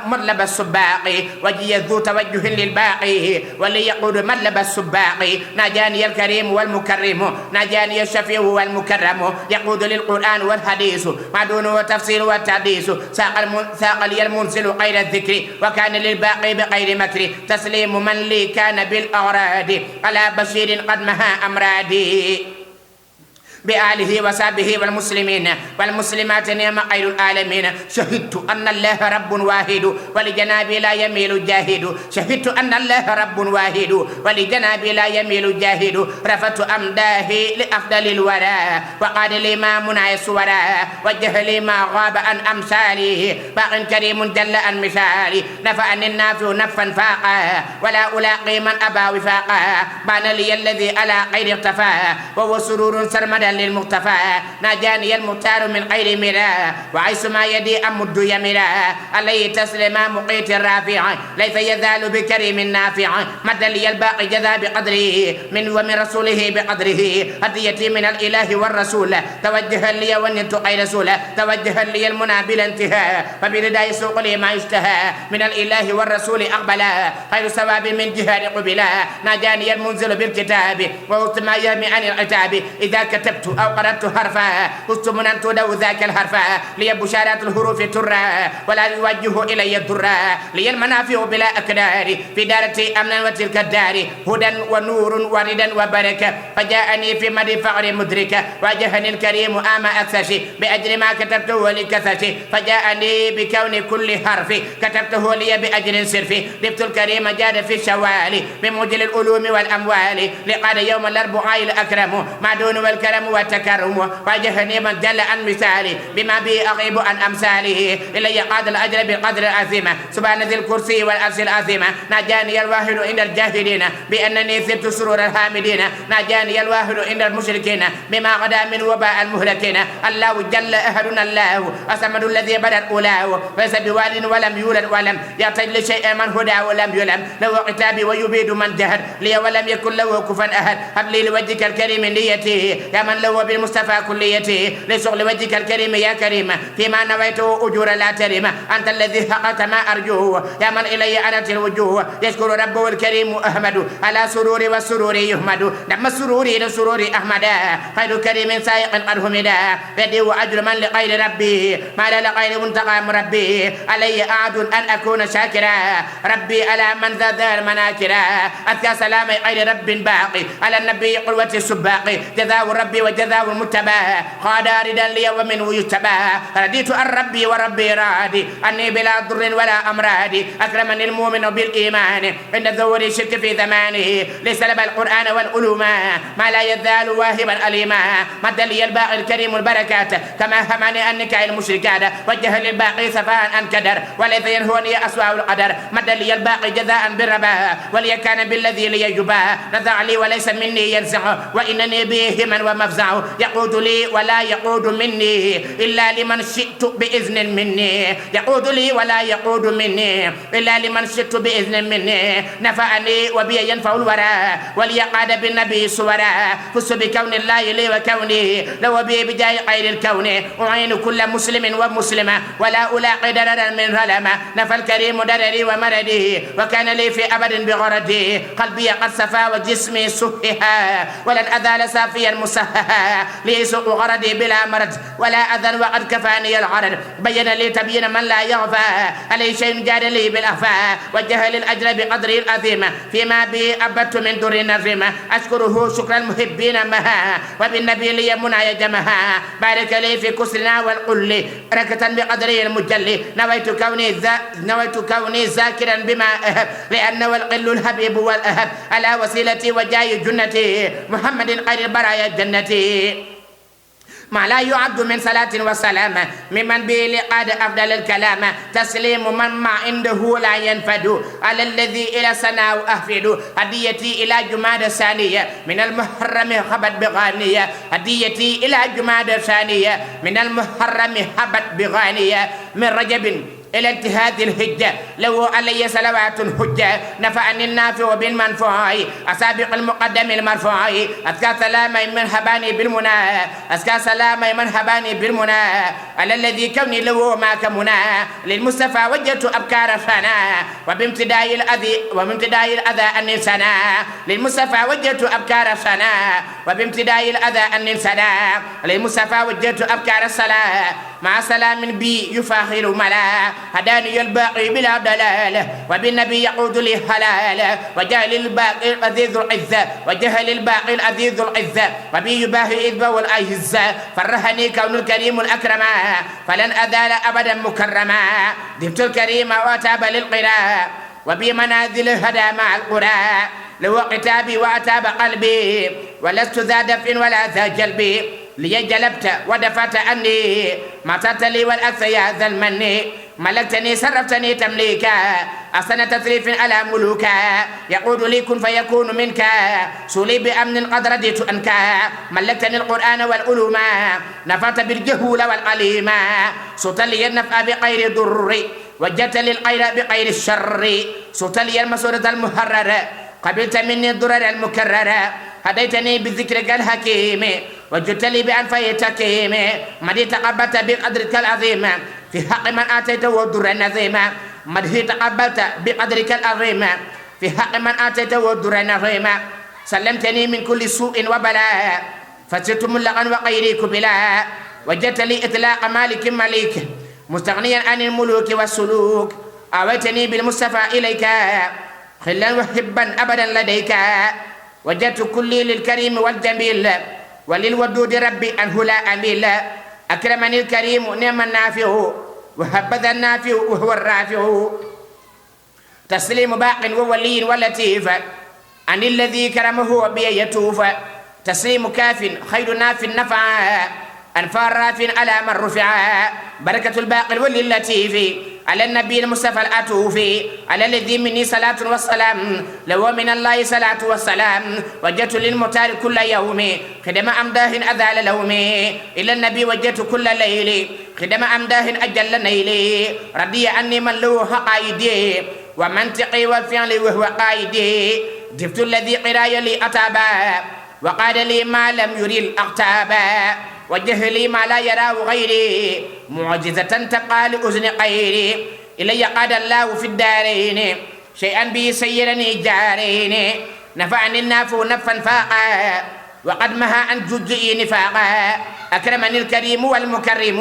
مطلب السباق وجي ذو توجه للباقي وليقود مطلب السباق ناجاني الكريم والمكرم ناجاني الشفيع والمكرم يقود للقرآن والحديث ما دونه تفسير والتحديث ساق لي المنزل غير الذكر وكان للباقي بغير مكر تسليم من لي كان بالأغراض على بشير قد مها أمرادي بآله وصحبه والمسلمين والمسلمات نعم خير العالمين شهدت أن الله رب واحد ولجنابي لا يميل الجاهد شهدت أن الله رب واحد ولجنابي لا يميل الجاهد رفعت أمداه لأفضل الورى وقال لي ما منع الصورى وجه لي ما غاب عن أمثالي باق كريم جل عن مثالي نفعني النافع نفا فاقا ولا ألاقي من أبى وفاقا بان لي الذي على غير اختفى وهو سرور سرمدا محمدا للمختفى ناجاني المختار من غير مراء وعيسما يدي أمد يملا عليه تسليما مقيت الرافع ليس يزال بكريم نافع مد لي الباقي جذا بقدره من ومن رسوله بقدره هديتي من الإله والرسول توجها لي وننت غير رسول توجها لي المنى بلا انتهاء فبرداء سوق لي ما يشتهى من الإله والرسول أقبلا خير ثواب من جهاد قبلا ناجاني المنزل بالكتاب ووقت ما يهمي عن العتاب إذا كتبت أو قرأت حرفا كنت مننت دو ذاك الحرفا لي بشارات الحروف ترى ولا يوجه إلي الضرا لي المنافع بلا أكدار في دارتي أمنا وتلك الدار هدى ونور وردا وبركة فجاءني في مدي فقر مدركة واجهني الكريم آما أكسشي بأجر ما كتبته لكسشي فجاءني بكون كل حرف كتبته لي بأجر صرفي لبت الكريم جاد في الشوال بمجل العلوم والأموال لقد يوم الأربعاء الأكرم ما دون والكرم والتكرم واجهني من جل عن مثالي بما به أغيب عن أمثاله إلي قاد الأجر بالقدر العظيم سبحان ذي الكرسي والأرش العظيم ناجاني الواحد عند الجاهلين بأنني ثبت سرور الحامدين ناجاني الواحد عند المشركين بما غدا من وباء المهلكين الله جل أحدنا الله الصمد الذي بدأ أولاه ليس بوالد ولم يولد ولم يحتاج لشيء من هدى ولم يلم له كتابي ويبيد من جهد لي ولم يكن له كفوا أحد هب لي لوجهك الكريم نيتي يا من له بالمصطفى كليتي لشغل وجهك الكريم يا كريم فيما نويته أجور لا ترم أنت الذي حققت ما أرجوه يا من إلي أنت الوجوه يشكر ربه الكريم أحمد على سرور والسرور يحمد نعم السرور لسرور أحمد خير كريم سائق قد حمدا يديه أجر من لغير ربي ما لا لغير منتقى ربي علي أعد أن أكون شاكرا ربي على من ذا المناكرا أذكى سلام غير رب باقي على النبي قلوة السباق جزاء ربي وجزاء المتبى قاد ردا لي ومنه يتبى رديت عن ربي وربي رادي أني بلا ضر ولا أمراض أكرمني المؤمن بالإيمان عند ظهور الشرك في زمانه لسلب القرآن والعلوم ما لا يزال واهبا أليما مد لي الباقي الكريم البركات كما همني أنك المشركات وجه للباقي سفاء أن كدر وليس ينهوني أسوأ القدر مد لي الباقي جزاء بالربا وليكان بالذي لي يجبا نزع لي وليس مني ينزع وإنني به من ومفزع يقود لي ولا يقود مني إلا لمن شئت بإذن مني يقود لي ولا يقود مني إلا لمن شئت بإذن مني نفعني وبي ينفع الورى وليقاد بالنبي صورا فس بكون الله لي وكوني لو بي بجاي غير الكون أعين كل مسلم ومسلمة ولا ألاقي دررا من ظلمة نفى الكريم درري ومردي وكان لي في أبد بغردي قلبي قد صفى وجسمي سهها ولن أزال صافيا مسهها لي سوء غردي بلا مرض ولا أذن وقد كفاني العرض بين لي تبين من لا يغفى علي شيء جاد لي بالأخفى وجه للأجر بقدر العظيم فيما بي أبدت من در نظيم أشكره شكر المحبين مها وبالنبي لي منايا جمها بارك لي في كسرنا والقل ركة بقدره المجلي نويت كوني ذاكرا بما أهب لأنه القل الحبيب والأهب على وسيلتي وجاي جنتي محمد خير البرايا جنتي ما لا يعد من صلاة وسلام ممن به لقاد أفضل الكلام تسليم من ما عنده لا ينفد على الذي إلى سناه أهفد هديتي إلى جماد ثانية من المحرم حبت بغانية هديتي إلى جماد ثانية من المحرم حبت بغانية من رجب إلى انتهاء الحجة لو علي صلوات حجة نفعني النافع بالمنفوع أسابق المقدم المرفوع أذكى سلامي من هباني بالمنى أذكى سلامي من هباني بالمنى على الذي كوني له ما كمنى للمصطفى وجدت أبكار فنا وبامتداء الأذى أني سنا للمصطفى وجدت أبكار سنا وبامتداء الأذى أني سنا للمصطفى وجدت أبكار الصلاة مع سلام بي يفاخر ملا هداني الباقي بلا دلالة وبالنبي يقود لي حلال وجهل الباقي العزيز العزة وجهل الباقي العزيز العزة وبي يباهي إذبه والأعزة فرهني كون الكريم الأكرم فلن أزال أبدا مكرما ذبت الكريم وأتاب للقراء وبي منازل الهدى مع القرى لو كتابي وأتاب قلبي ولست ذا دفء ولا ذا جلبي لي جلبت ودفعت عني ما لي والأكثر يا ذا المن ملكتني صرفتني تمليكا أحسن تصريف على ملوكا يقول لي كن فيكون منك سولي بأمن قد رديت أنك ملكتني القرآن والعلوم نفعت بالجهول والعليم صوت لي النفع بغير ضر وجدت للخير بغير الشر صوت لي المسورة المحررة قبلت مني الضرر المكررة هديتني بذكرك الحكيم وجدت لي بأنفي تكيم مدي تقبلت بقدرك العظيم في حق من آتيته الضر النظيم مدي تقبلت بقدرك العظيم في حق من آتيته الضر النظيم سلمتني من كل سوء وبلاء فصرت ملقا وغيرك بلا وجدت لي إطلاق مالك مليك مستغنيا عن الملوك والسلوك أويتني بالمصطفى إليك خلا وحبا أبدا لديك وجدت كلي للكريم والجميل وللودود ربي أنه لا أميل أكرمني الكريم نعم النافع وهبذا النافع وهو الرافع تسليم باق وولي ولطيف عن الذي كرمه بي يتوف تسليم كاف خير ناف نفع أنفار راف على من رفع بركة الباقي الولي اللطيف على النبي المصطفى الأتوف على الذي مني صلاة والسلام لو من الله صلاة والسلام وجدت للمختار كل يوم خدم أمداه أذال لومي إلى النبي وجدت كل ليل خدم أمداه أجل نيلي رضي عني من له حقايدي ومنطقي والفعل وهو قايدي جبت الذي قراي لي أتابا وقال لي ما لم يري الأقتابا وجه لي ما لا يراه غيري معجزة تقال أذن غيري إلي قاد الله في الدارين شيئا بي سيرني جارين نفعني النافع نفا فاقا وقد مها عن جزئي نفاقا أكرمني الكريم والمكرم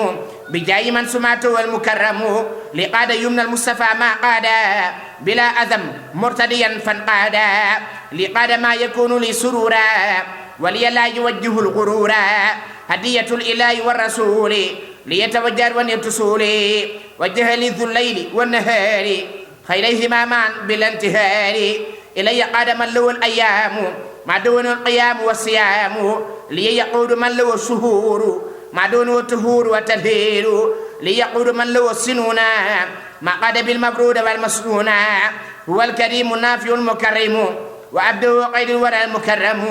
بجاي من سمعته المكرم لقاد يمن المصطفى ما قادا بلا أذم مرتديا فانقادا لقاد ما يكون لي سرورا ولي لا يوجه الغرورا هدية الإله والرسول ليتوجه ونيتصول وجه لي ذو الليل والنهار خيريهما معا بلا انتهار إلي قاد من له الأيام ما دون القيام والصيام لي يقود من له الشهور ما دون الطهور والتطهير ليقود من له السنون ما قاد بالمبرود والمسنون هو الكريم النافع المكرم وعبده غير الورى المكرم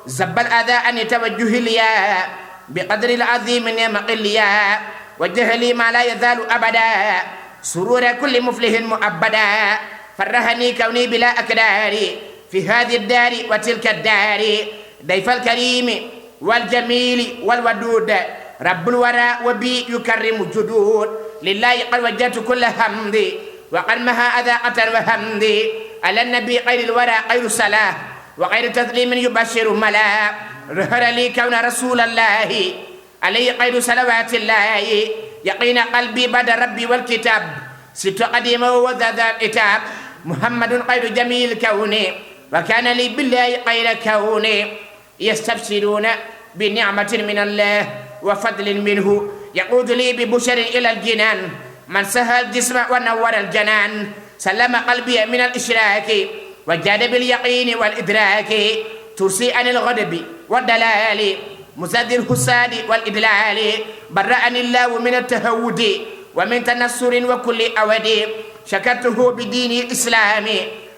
زب الأذى أن توجه ليا بقدر العظيم نعم قليا وجه لي ما لا يزال أبدا سرور كل مفلح مؤبدا فرهني كوني بلا أكدار في هذه الدار وتلك الدار ضيف الكريم والجميل والودود رب الورى وبي يكرم الجدود لله قد وجدت كل حمد وقد مها أذاقة وحمد على النبي غير الورى غير صلاة وغير تسليم يبشر ملا ظهر لي كون رسول الله عليه غير صلوات الله يقين قلبي بعد ربي والكتاب ست قديمه وذا الكتاب محمد غير جميل كوني وكان لي بالله غير كوني يستبشرون بنعمة من الله وفضل منه يقود لي ببشر إلى الجنان من سهى الجسم ونور الجنان سلم قلبي من الإشراك وجاد باليقين والإدراك ترسي عن الغضب والدلال مسد الحساد والإدلال برأني الله من التهود ومن تنصر وكل أود شكرته بدين الإسلام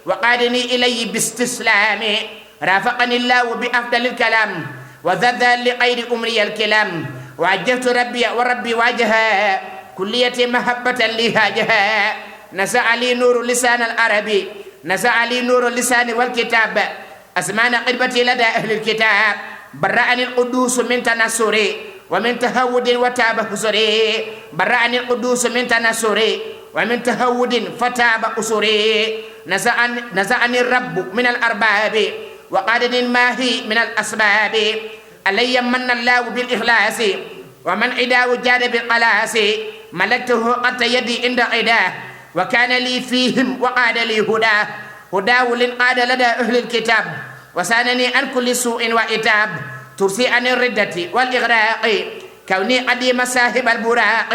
وقادني إليه باستسلام رافقني الله بأفضل الكلام وذذ لغير أمري الكلام وعجبت ربي وربي واجها كلية محبة لهاجها نزع لي نور لسان العربي نزع لي نور اللسان والكتاب أزمان قربتي لدى أهل الكتاب برأني القدوس من تنصري ومن تهود وتاب حصري برأني القدوس من تنصري ومن تهود فتاب قصري نزعني الرب من الأرباب وقادني الماهي من الأسباب علي من الله بالإخلاص ومن عداه جاد بالقلاص ملكته قد يدي عند عداه وكان لي فيهم وقاد لي هداه لنقاد لدى أهل الكتاب وسانني عن كل سوء وإتاب ترسي عن الردة والإغراق كوني قديم صاحب البراق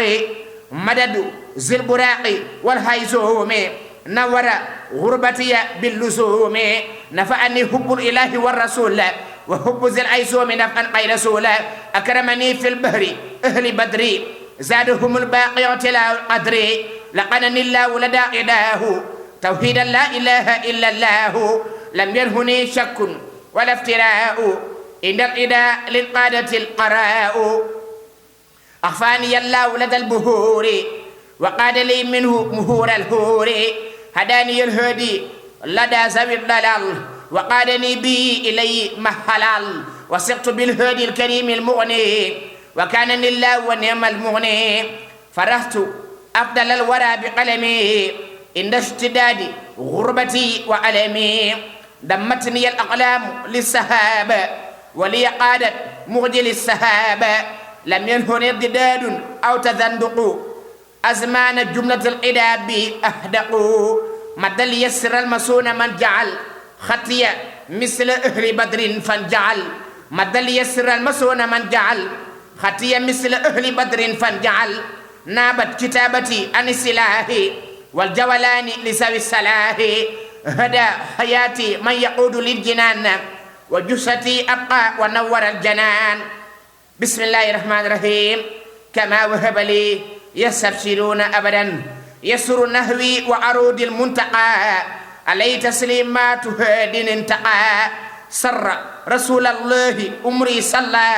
مدد ذي البراق والهيزوم نور غربتي باللزوم نفعني حب الإله والرسول وحب ذي الأيزوم نفعا غير رسول أكرمني في البحر أهل بدري زادهم الباقيات لا القدر لقنني الله لدى إله توحيد لا إله إلا الله لم ينهني شك ولا افتراء إن الإداء للقادة القراء أخفاني الله لدى البهور وقاد لي منه مهور الهور هداني الهدي لدى ذوي الضلال وقادني به إلي محلال وثقت بالهدي الكريم المغني وكانني الله ونعم المغني فرحت أفضل الورى بقلمي عند اشتداد غربتي وألمي دمتني الأقلام للسحاب ولي قادت مغجل السحاب لم ينهني ارتداد أو تذندق أزمان جملة القداب أهدق مد ليسر المسون من جعل خطية مثل أهل بدر فانجعل مد ليسر المسون من جعل خطية مثل أهل بدر فانجعل نابت كتابتي عن السلاح والجولان لسوي السلاح هدى حياتي من يقود للجنان وجثتي أبقى ونور الجنان بسم الله الرحمن الرحيم كما وهب لي يستبشرون أبدا يسر نهوي وعروض المنتقى علي تسليمات هاد انتقى سر رسول الله أمري صلى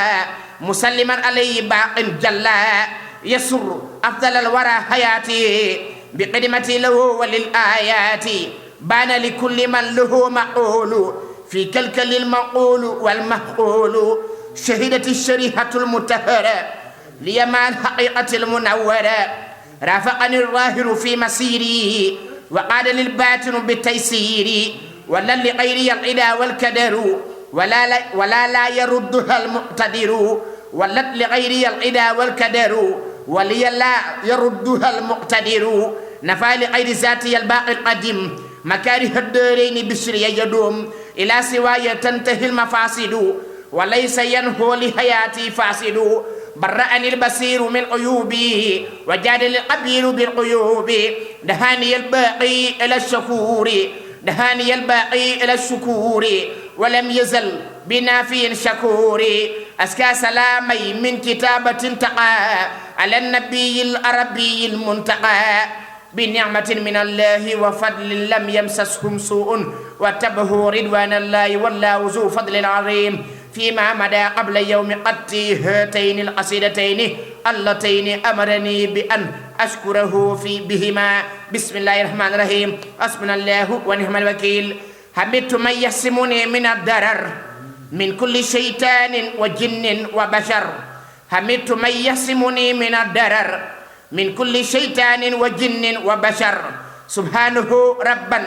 مسلما عليه باق جلا يسر أفضل الورى حياتي بقدمتي له وللآيات بان لكل من له معقول في كلكل المعقول والمحقول شهدت الشريحة المطهرة لي مع الحقيقة المنورة رافقني الظاهر في مسيري وقال للباطن بالتيسير ولا لغيري العدا والكدر ولا لا يردها المقتدر ولت لغيري العدا والكدر ولي لا يردها المقتدر نفى لغير ذاتي الباقي القديم مكاره الدارين بسري يدوم إلى سواي تنتهي المفاسد وليس ينهو لحياتي فاسد برأني البصير من عيوبي وجادل القبيل بالعيوب دهاني الباقي إلى الشكور دهاني الباقي إلى الشكور ولم يزل بنافي شكور أسكى سلامي من كتابة تقى على النبي العربي المنتقى بنعمة من الله وفضل لم يمسسهم سوء واتبعوا رضوان الله والله ذو فضل عظيم فيما مدى قبل يوم قدي هاتين القصيدتين اللتين أمرني بأن أشكره بهما بسم الله الرحمن الرحيم حسبنا الله ونعم الوكيل حمدت من يحسمني من الضرر من كل شيطان وجن وبشر حمدت من يحسمني من الضرر من كل شيطان وجن وبشر سبحانه ربا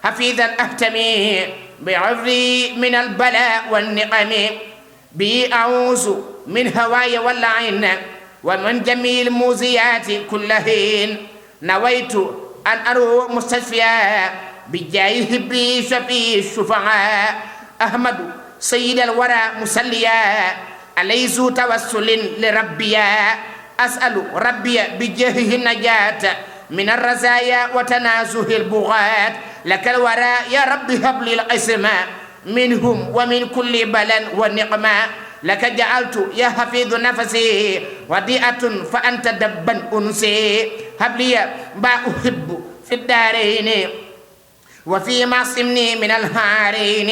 حفيظا أهتمي بعذري من البلاء والنقم بي أعوذ من هواي واللعين ومن جميع الموزيات كلهن نويت أن أروح مستشفيا بجاه بي شفي الشفعاء أحمد سيد الورى مسليا عليه ذو توسل لربيا أسأل ربي بجاهه النجاة من الرزايا وتنازه البغاة لك الورى يا رب هب لي القسمة منهم ومن كل بلى ونقمة لك جعلت يا حفيظ نفسي وديعة فأنت دبا أنسي هب لي ما أحب في الدارين وفيما صمني من الهارين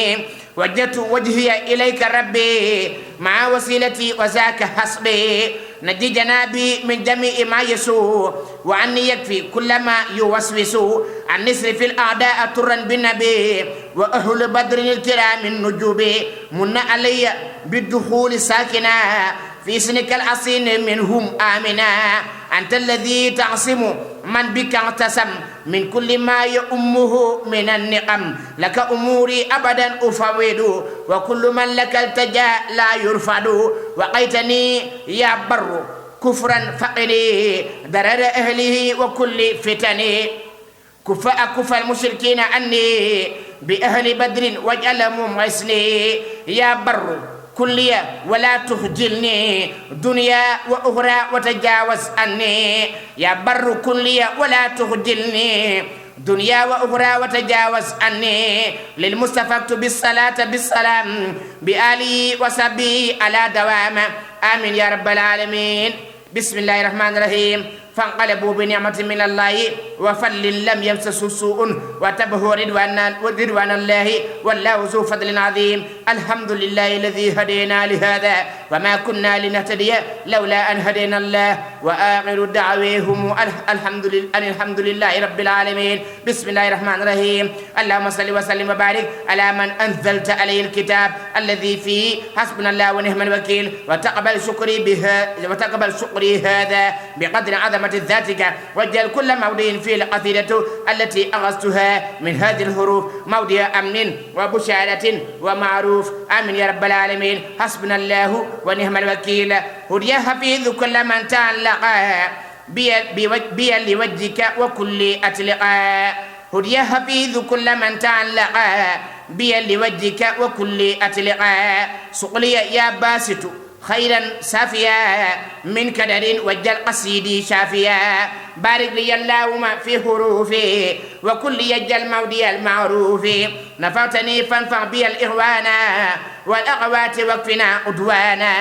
وجدت وجهي إليك ربي مع وسيلتي وذاك حسبي نجي جنابي من جميع ما يسوء وعني يكفي كل ما يوسوس عن نصرف الأعداء طرا بالنبي وأهل بدر الكرام النجوب من علي بالدخول ساكنا في سنك الأصين منهم آمنا أنت الذي تعصم من بك اعتصم من كل ما يؤمه من النقم لك أموري أبدا أفوض وكل من لك التجا لا يرفض وقيتني يا بر كفرا فقري ضرر أهله وكل فتني كف المشركين عني بأهل بدر واجعلهم غسني يا بر كلية ولا تخجلني دنيا وأخرى وتجاوز عني يا بر كلية ولا تخجلني دنيا وأخرى وتجاوز عني للمصطفى بالصلاة بالسلام بآله وصحبه على دوام آمين يا رب العالمين بسم الله الرحمن الرحيم فانقلبوا بنعمة من الله وفضل لم يمسسوا سوء واتبعوا رضوان الله والله ذو فضل عظيم. الحمد لله الذي هدينا لهذا وما كنا لنهتدي لولا أن هدينا الله وآخر دعويهم الحمد لله رب العالمين. بسم الله الرحمن الرحيم. اللهم صل وسلم وبارك على من أنزلت عليه الكتاب الذي فيه حسبنا الله ونعم الوكيل وتقبل شكري هذا بقدر عظمة ذاتك واجعل كل موضع في القصيدة التي أخذتها من هذه الحروف موضع أمن وبشارة ومعروف. آمين يا رب العالمين. حسبنا الله ونعم الوكيل. هدي حفيظ كل من تعلق بي لوجهك وكل أطلقا. هدي حفيظ كل من تعلق بي لوجهك وكل أطلقا. سقلي يا باسط خيرا سافيا من كدر وجل قصيدي شافيا. بارك لي اللهم في حروفي وكل يجل مودي المعروف. نفعتني فانفع بي الإخوان والأخوات واكفنا عدوانا.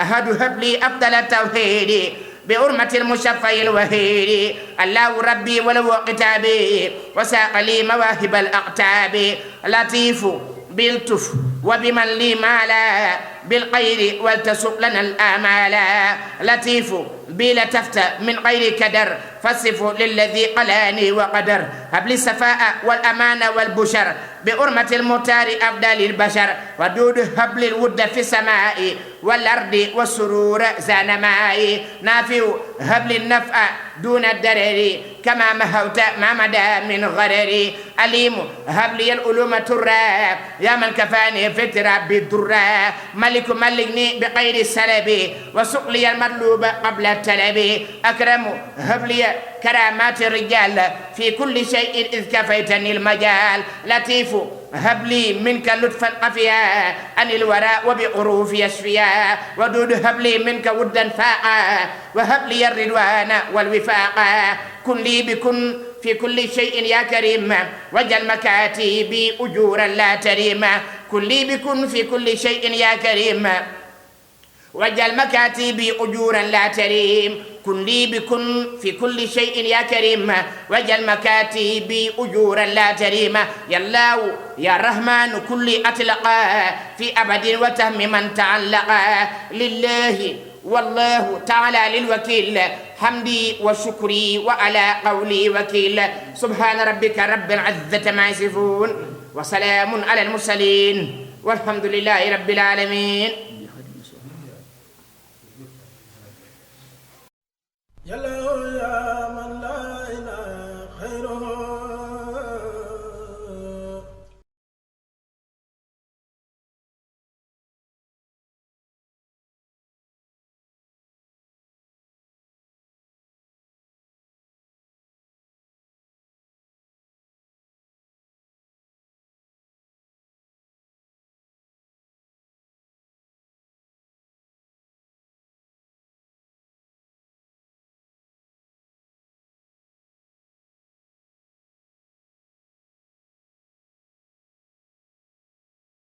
أحد هب لي أفضل التوحيد بأرمة المشفع الوهيد. الله ربي ولو كتابي وساق لي مواهب الأقتاب. لطيف بالتف وبمن لي مالا بالخير ولتسق لنا الآمال. لطيف بلتفت من غير كدر فصف للذي قلاني وقدر. هب لي الصفاء والأمان والبشر بأرمة المختار أفضل البشر. ودود هب لي الود في السماء والأرض والسرور زانماء. نافع هب لي النفع دون الدرر كما مهوت ما مدى من غرر. أليم هب لي العلوم ترى يا من كفاني في تراب الدرة. ملك ملكني بغير السلب وسق لي المطلوب قبل الطلب. أكرم هب لي كرامات الرجال في كل شيء إذ كفيتني المجال. لطيف هب لي منك لطفا قفيا عن الوراء وبحروف يشفيا. ودود هب لي منك ودا فاقا وهب لي الرضوان والوفاقا. كن لي بكن في كل شيء يا كريم واجعل مكاتبي أجورا لا تريم. كن لي بكن في كل شيء يا كريم واجعل مكاتبي أجورا لا تريم. كن لي بكن في كل شيء يا كريم واجعل مكاتبي أجورا لا تريم. يا الله يا رحمن كل أطلقا في أبد وتهم من تعلقا. لله والله تعالى للوكيل حمدي وشكري وعلى قولي وكيل. سبحان ربك رب العزة ما يصفون وسلام على المرسلين والحمد لله رب العالمين.